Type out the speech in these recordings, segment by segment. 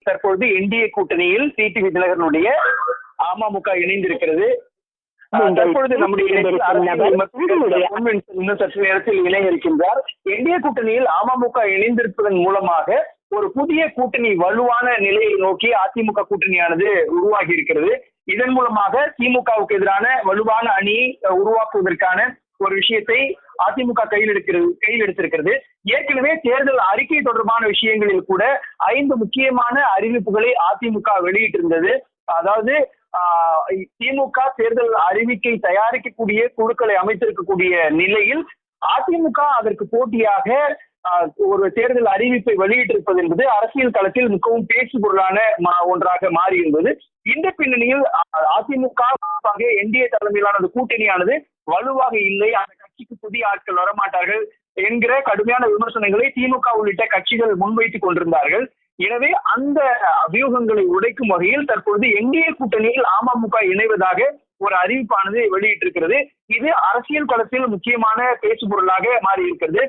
தற்பொழுது என்டிஏ கூட்டணியில் டிடிவி தினகரனுடைய அமமுக இணைந்திருக்கிறது. தற்பொழுது நம்முடைய இன்னும் சற்று நேரத்தில் இணைய இருக்கின்றார். என்டிஏ கூட்டணியில் அமமுக இணைந்திருப்பதன் மூலமாக ஒரு புதிய கூட்டணி வலுவான நிலையை நோக்கி அதிமுக கூட்டணியானது உருவாகி இருக்கிறது. இதன் மூலமாக திமுகவுக்கு எதிரான வலுவான அணி உருவாக்குவதற்கான ஒரு விஷயத்தை அதிமுக கையில் எடுத்திருக்கிறது. ஏற்கனவே தேர்தல் அறிக்கை தொடர்பான விஷயங்களில் கூட 5 முக்கியமான அறிவிப்புகளை அதிமுக வெளியிட்டிருந்தது. அதாவது திமுக தேர்தல் அறிவிக்கை தயாரிக்கக்கூடிய குழுக்களை அமைத்திருக்கக்கூடிய நிலையில் அதிமுக அதற்கு போட்டியாக ஒரு தேர்தல் அறிவிப்பை வெளியிட்டிருப்பது என்பது அரசியல் களத்தில் மிகவும் பேசு பொருளான ஒன்றாக மாறி இருந்தது. இந்த பின்னணியில் அதிமுக என்டிஏ தலைமையிலான கூட்டணியானது வலுவாக இல்லை, அந்த கட்சிக்கு புதிய ஆட்கள் வரமாட்டார்கள் என்கிற கடுமையான விமர்சனங்களை திமுக உள்ளிட்ட கட்சிகள் முன்வைத்துக் கொண்டிருந்தார்கள். எனவே அந்த வியூகங்களை உடைக்கும் வகையில் தற்பொழுது என்டிஏ கூட்டணியில் அமமுக இணைவதாக ஒரு அறிவிப்பானது வெளியிட்டிருக்கிறது. இது அரசியல் களத்தில் முக்கியமான பேசு பொருளாக மாறி இருக்கிறது.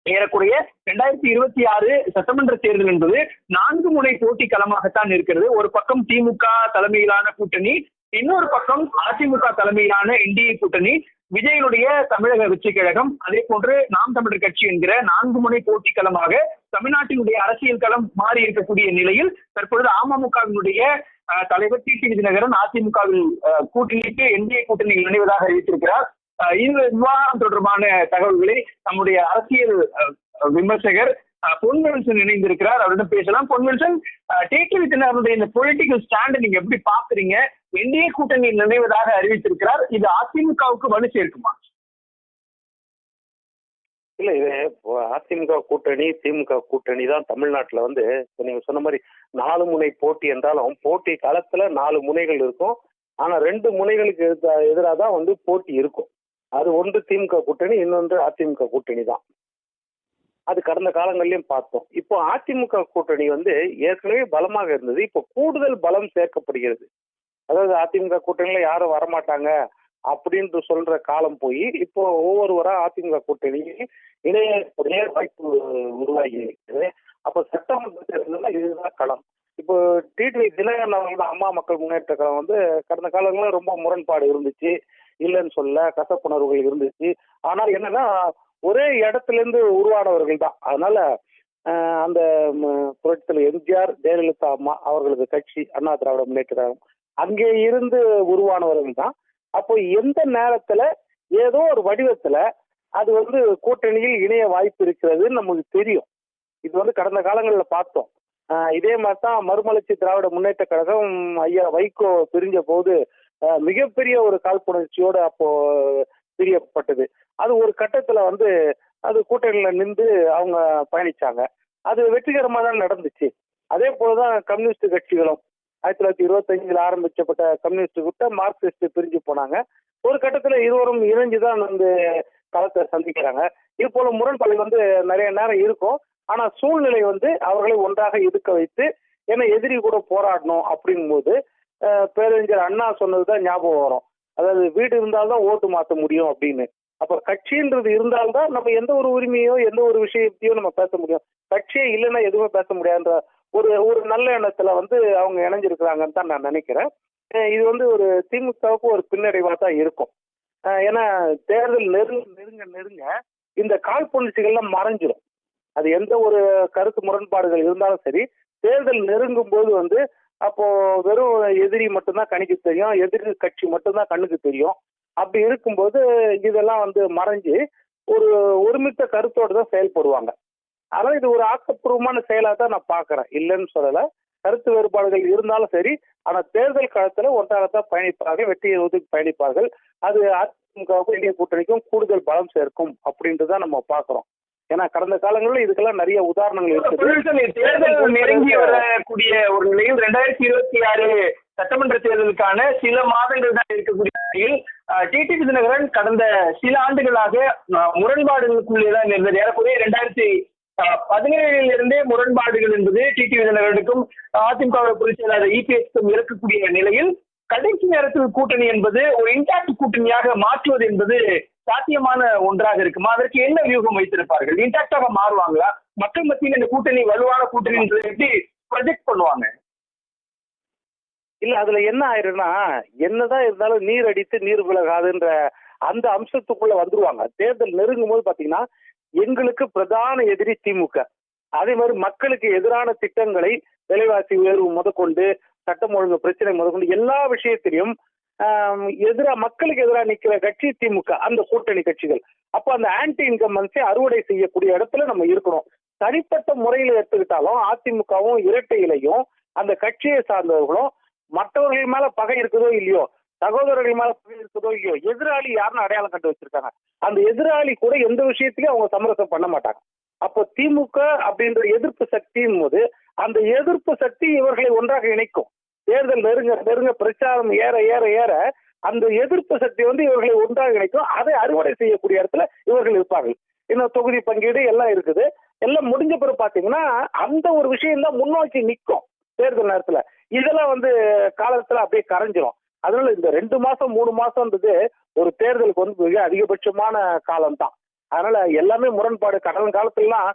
ஏறக்குறைய 2026 சட்டமன்ற தேர்தல் என்பது 4 முனை போட்டி களமாகத்தான் இருக்கிறது. ஒரு பக்கம் திமுக தலைமையிலான கூட்டணி, இன்னொரு பக்கம் அதிமுக தலைமையிலான என்டிஏ கூட்டணி, விஜயனுடைய தமிழக வெற்றி கழகம், அதே போன்று நாம் தமிழர் கட்சி என்கிற 4 முனை போட்டி களமாக தமிழ்நாட்டினுடைய அரசியல் களம் மாறி இருக்கக்கூடிய நிலையில் தற்பொழுது அமமுகவினுடைய தலைவர் டிடிவி தினகரன் அதிமுகவில் கூட்டணிக்கு என்டிஏ கூட்டணியில் இணைவதாக அறிவித்திருக்கிறார். இந்த விவாதம் தொடர்பான தகவல்களை நம்முடைய அரசியல் விமர்சகர் பொன்வெல்சன் இணைந்திருக்கிறார். அவரிடம் பேசலாம். பொன்வெல்சன், டிடிவி தினகரனுடைய இந்த பொலிட்டிக்கல் ஸ்டாண்ட் நீங்க எப்படி பாக்குறீங்க? என்டிஏ கூட்டணியில் நினைவதாக அறிவித்திருக்கிறார். இது அதிமுகவுக்கு வலு சேர்க்குமா? இல்ல, இது அதிமுக கூட்டணி திமுக கூட்டணி தான் தமிழ்நாட்டுல நீங்க சொன்ன மாதிரி 4 முனை போட்டி என்றாலும் போட்டி களத்துல 4 முனைகள் இருக்கும். ஆனா 2 முனைகளுக்கு எதிராக தான் போட்டி இருக்கும். அது ஒன்று திமுக கூட்டணி, இன்னொன்று அதிமுக கூட்டணி தான். அது கடந்த காலங்கள்லயும் பார்த்தோம். இப்போ அதிமுக கூட்டணி ஏற்கனவே பலமாக இருந்தது. இப்போ கூடுதல் பலம் சேர்க்கப்படுகிறது. அதாவது அதிமுக கூட்டணியில யாரும் வரமாட்டாங்க அப்படின்னு சொல்ற காலம் போய் இப்போ ஒவ்வொருவரா அதிமுக கூட்டணி இணையக்கூடிய வாய்ப்பு உருவாகி இருக்கிறது. அப்ப சட்டமன்ற தேர்தலில் இதுதான் களம். இப்போ டிடிவி தினகரன் அவர்கள் அம்மா மக்கள் முன்னேற்ற கழகம் கடந்த காலங்களில் ரொம்ப முரண்பாடு இருந்துச்சு, இல்லைன்னு சொல்ல கசப்புணர்வுகள் இருந்துச்சு. ஆனால் என்னன்னா ஒரே இடத்துல இருந்து உருவானவர்கள் தான். அதனால அந்த புரட்சித்தலைவர் எம்ஜிஆர் ஜெயலலிதா அம்மா அவர்களது கட்சி அண்ணா திராவிட முன்னேற்ற கழகம் அங்கே இருந்து உருவானவர்கள் தான். அப்போ எந்த நேரத்துல ஏதோ ஒரு வடிவத்துல அது கூட்டணியில் இணைய வாய்ப்பு இருக்கிறதுன்னு நமக்கு தெரியும். இது கடந்த காலங்களில் பார்த்தோம். இதே மாதிரி தான் மறுமலர்ச்சி திராவிட முன்னேற்ற கழகம் ஐயா வைகோ பிரிஞ்ச போது மிகப்பெரிய ஒரு காழ்ப்புணர்ச்சியோடு அப்போ பிரியப்பட்டது. அது ஒரு கட்டத்துல அது கூட்டணியில நின்று அவங்க பயணிச்சாங்க. அது வெற்றிகரமா தான் நடந்துச்சு. அதே போலதான் கம்யூனிஸ்ட் கட்சிகளும் 1925 ஆரம்பிக்கப்பட்ட கம்யூனிஸ்ட் கூட்ட மார்க்சிஸ்ட் பிரிஞ்சு போனாங்க. ஒரு கட்டத்துல இருவரும் இணைஞ்சுதான் களத்தை சந்திக்கிறாங்க. இது போல முரண்பாடுகள் நிறைய நேரம் இருக்கும். ஆனா சூழ்நிலை அவர்களை ஒன்றாக இருக்க வைத்து ஏன்னா எதிரி கூட போராடணும் அப்படிங்கும் போது பேரறிஞர் அண்ணா சொன்னதுதான் ஞாபகம் வரும். அதாவது வீடு இருந்தால்தான் ஓட்டு மாற்ற முடியும் அப்படின்னு. அப்ப கட்சின்றது இருந்தால்தான் நம்ம எந்த ஒரு உரிமையோ எந்த ஒரு விஷயத்தையோ நம்ம பேச முடியும். கட்சியே இல்லைன்னா எதுவுமே பேச முடியாதுன்ற ஒரு நல்ல எண்ணத்துல அவங்க இணைஞ்சிருக்கிறாங்கன்னு தான் நான் நினைக்கிறேன். இது ஒரு திமுகவுக்கு ஒரு பின்னடைவா தான் இருக்கும். ஏன்னா தேர்தல் நெருங்க இந்த காழ்ப்புணர்ச்சிகள்லாம் மறைஞ்சிடும். அது எந்த ஒரு கருத்து முரண்பாடுகள் இருந்தாலும் சரி, தேர்தல் நெருங்கும் போது அப்போ வெறும் எதிரி மட்டும்தான் கணிக்கு தெரியும், எதிரி கட்சி மட்டும்தான் கண்ணுக்கு தெரியும். அப்படி இருக்கும்போது இதெல்லாம் மறைஞ்சு ஒரு ஒருமித்த கருத்தோடு தான் செயல்படுவாங்க. அதனால இது ஒரு ஆக்கப்பூர்வமான செயலாக தான் நான் பாக்குறேன், இல்லைன்னு சொல்லல. கருத்து வேறுபாடுகள் இருந்தாலும் சரி, ஆனா தேர்தல் காலத்துல ஒன்றாகத்தான் பயணிப்பார்கள், வெற்றியை நோக்கி பயணிப்பார்கள். அது அதிமுகவுக்கும் இந்திய கூட்டணிக்கும் கூடுதல் பலம் சேர்க்கும் அப்படின்ட்டுதான் நம்ம பாக்குறோம். ஏன்னா கடந்த காலங்களில் இதுக்கெல்லாம் நிறைய உதாரணங்கள் இருக்குது. தேர்தல் நெருங்கி வரக்கூடிய ஒரு நிலையில் 2026 சட்டமன்ற தேர்தலுக்கான சில மாதங்கள் தான் இருக்கக்கூடிய நிலையில் டிடிவி தினகரன் கடந்த சில ஆண்டுகளாக முரண்பாடுகளுக்குள்ளேதான் இருந்தது. ஏறக்குறைய 2017 முரண்பாடுகள் என்பது டிடிவி தினகரனுக்கும் அதிமுக பொதுச் செயலாளர் இபிஎஸ்க்கும் இருக்கக்கூடிய நிலையில் கடைசி நேரத்தில் கூட்டணி என்பது ஒரு இன்டாக்ட் கூட்டணியாக மாற்றுவது என்பது சாத்தியமான ஒன்றாக இருக்குமா? அதற்கு என்ன வியூகம் வைத்திருப்பார்கள்? இன்டாக்டாக மாறுவாங்களா? மக்கள் மத்தியில் இந்த கூட்டணி வலுவான கூட்டணி எப்படி ப்ரொஜெக்ட் பண்ணுவாங்க? இல்ல அதுல என்ன ஆயிருன்னா, என்னதான் இருந்தாலும் நீர் அடித்து நீர் விலகாதுன்ற அந்த அம்சத்துக்குள்ள வந்துருவாங்க. தேர்தல் நெருங்கும் போது பாத்தீங்கன்னா, எங்களுக்கு பிரதான எதிரி திமுக. அதே மாதிரி மக்களுக்கு எதிரான திட்டங்களை, விலைவாசி உயர்வு முதற்கொண்டு, சட்டம் ஒழுங்கு பிரச்சனை முதற்கொண்டு எல்லா விஷயத்திலையும் மக்களுக்கு எதிராக நிக்கிற கட்சி திமுக, அந்த கூட்டணி கட்சிகள். அப்ப அந்த ஆன்டி இன்கம்பன்ஸை அறுவடை செய்யக்கூடிய இடத்துல நம்ம இருக்கணும். தனிப்பட்ட முறையில எடுத்துக்கிட்டாலும் அதிமுகவும் இரட்டை இலையும் அந்த கட்சியை சார்ந்தவர்களும் மற்றவர்கள் மேல பகை இருக்குதோ இல்லையோ, சகோதரர்கள் மேல பகை இருக்குதோ இல்லையோ, எதிராளி யாருன்னு அடையாளம் கண்டு வச்சிருக்காங்க. அந்த எதிராளி கூட எந்த விஷயத்திலயும் அவங்க சமரசம் பண்ண மாட்டாங்க. அப்போ திமுக அப்படின்ற எதிர்ப்பு சக்தியின் போது அந்த எதிர்ப்பு சக்தி இவர்களை ஒன்றாக இணைக்கும். தேர்தல் நெருங்க பிரச்சாரம் ஏற ஏற ஏற அந்த எதிர்ப்பு சக்தி இவர்களை ஒன்றாக இணைக்கும். அதை அறுவடை செய்யக்கூடிய இடத்துல இவர்கள் இருப்பார்கள். இன்னும் தொகுதி பங்கீடு எல்லாம் இருக்குது. எல்லாம் முடிஞ்ச பிறகு பாத்தீங்கன்னா அந்த ஒரு விஷயம் தான் முன்னோக்கி நிற்கும் தேர்தல் நேரத்துல. இதெல்லாம் காலத்துல அப்படியே கரைஞ்சிரும். அதனால இந்த 2 மாசம் 3 மாசம்ன்றது ஒரு தேர்தலுக்கு மிக அதிகபட்சமான காலம் தான். அதனால எல்லாமே முரண்பாடு. கடந்த காலத்துலாம்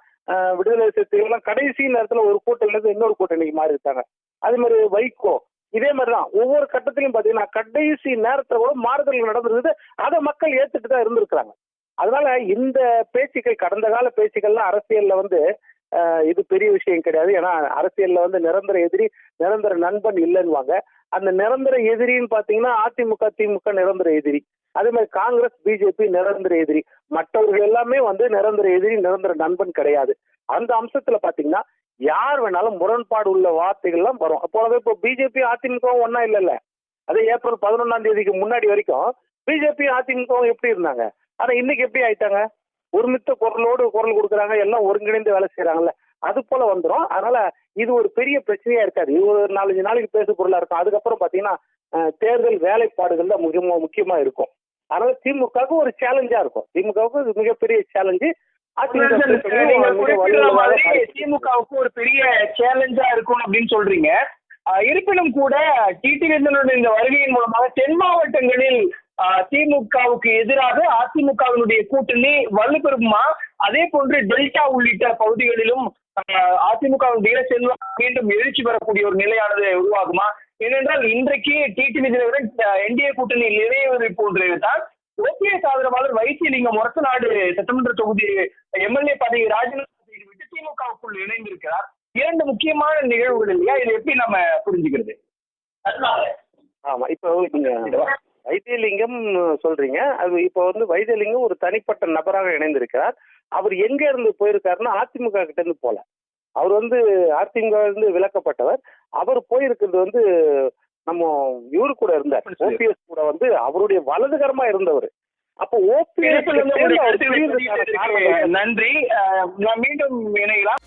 விடுதலை சிறுத்தைகள் கடைசி நேரத்துல ஒரு கூட்டணில இருந்து இன்னொரு கூட்டணிக்கு மாறி இருக்காங்க. அதே மாதிரி வைகோ இதே மாதிரிதான் ஒவ்வொரு கட்டத்திலையும் பாத்தீங்கன்னா கடைசி நேரத்துல கூட மாறுதல் நடந்திருக்குது. அதை மக்கள் ஏத்துட்டு தான் இருந்திருக்கிறாங்க. அதனால இந்த பேச்சுக்கள், கடந்த கால பேச்சுக்கள்லாம் அரசியல்ல இது பெரிய விஷயம் கிடையாது. ஏன்னா அரசியல்ல நிரந்தர எதிரி நிரந்தர நண்பன் இல்லைன்னுவாங்க. அந்த நிரந்தர எதிரின்னு பாத்தீங்கன்னா அதிமுக திமுக நிரந்தர எதிரி. அதே மாதிரி காங்கிரஸ் பிஜேபி நிரந்தர எதிரி. மற்றவர்கள் எல்லாமே நிரந்தர எதிரி நிரந்தர நண்பன் கிடையாது. அந்த அம்சத்துல பாத்தீங்கன்னா யார் வேணாலும் முரண்பாடு உள்ள வார்த்தைகள்லாம் வரும். அப்போ இப்போ பிஜேபி அதிமுகவும் ஒன்னா இல்லைல்ல. அதே ஏப்ரல் 11ஆம் தேதிக்கு முன்னாடி வரைக்கும் பிஜேபி அதிமுகவும் எப்படி இருந்தாங்க, ஆனா இன்னைக்கு எப்படி ஆயிட்டாங்க? ஒருமித்த குரலோடு குரல் கொடுக்குறாங்க, எல்லாம் ஒருங்கிணைந்து வேலை செய்யறாங்கல்ல. அது போல வந்துடும். அதனால இது ஒரு பெரிய பிரச்சனையா இருக்காது. இது ஒரு 4-5 நாளைக்கு பேசு பொருளா இருக்கும். அதுக்கப்புறம் பாத்தீங்கன்னா தேர்தல் வேலைப்பாடுகள் தான் முக்கியமா இருக்கும். அதனால திமுகவுக்கு ஒரு சேலஞ்சா இருக்கும். திமுகவுக்கு மிகப்பெரிய சேலஞ்சு. திமுகவுக்கு ஒரு பெரிய சேலஞ்சா இருக்கும் அப்படின்னு சொல்றீங்க. இருப்பினும் கூட டிடிவி இந்த வருகையின் மூலமாக தென் மாவட்டங்களில் திமுகவுக்கு எதிராக அதிமுகவினுடைய கூட்டணி வலுப்பெறுமா? அதே போன்று டெல்டா உள்ளிட்ட பகுதிகளிலும் அதிமுகவுடைய செல்வாக்கு மீண்டும் எழுச்சி பெறக்கூடிய ஒரு நிலையானது உருவாகுமா? ஏனென்றால் இன்றைக்கு டிடிவி என்டிஏ கூட்டணியில் இணைவது போன்றதுதான் ஓபிஎஸ் ஆதரவாளர் வைத்தியலிங்கம் ஒரத்தநாடு சட்டமன்ற தொகுதி எம்எல்ஏ பதவி ராஜினாமா செய்துவிட்டு திமுகவுக்குள் இணைந்திருக்கிறார். 2 முக்கியமான நிகழ்வுகள் இல்லையா? இதை எப்படி நம்ம புரிஞ்சுக்கிறது? ஆமா, இப்போ நீங்க வைத்தியலிங்கம் சொல்றீங்க. அது இப்போ வைத்தியலிங்கம் ஒரு தனிப்பட்ட நபராக இணைந்திருக்கிறார். அவர் எங்க இருந்து போயிருக்காருன்னா அதிமுக கிட்ட இருந்து போல. அவர் அதிமுக இருந்து விலக்கப்பட்டவர். அவர் போயிருக்கிறது நம்ம இவரு கூட இருந்தார், ஓபிஎஸ் கூட அவருடைய வலதுகரமா இருந்தவர். அப்போ ஓபிஎஸ் நன்றி. நான் மீண்டும் இணையலாம்.